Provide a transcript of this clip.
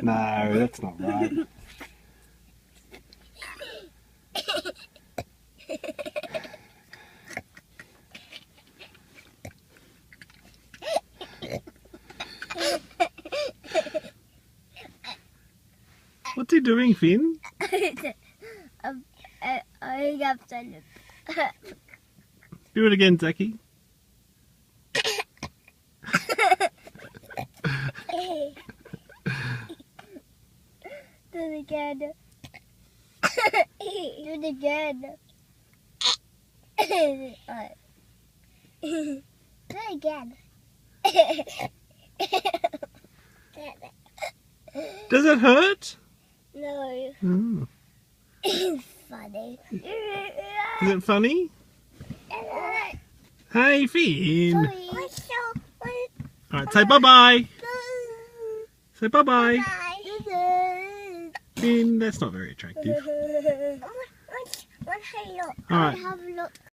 No, that's not right. What's he doing, Finn? Do it again, Zachy. Do it again. Do it again. Do it again. Does it hurt? No. Mm. It's funny. Is it funny? Hey, Finn. Alright, say bye-bye. Say bye-bye. Bye. Finn, that's not very attractive. Let's have a look. Alright. Have a look.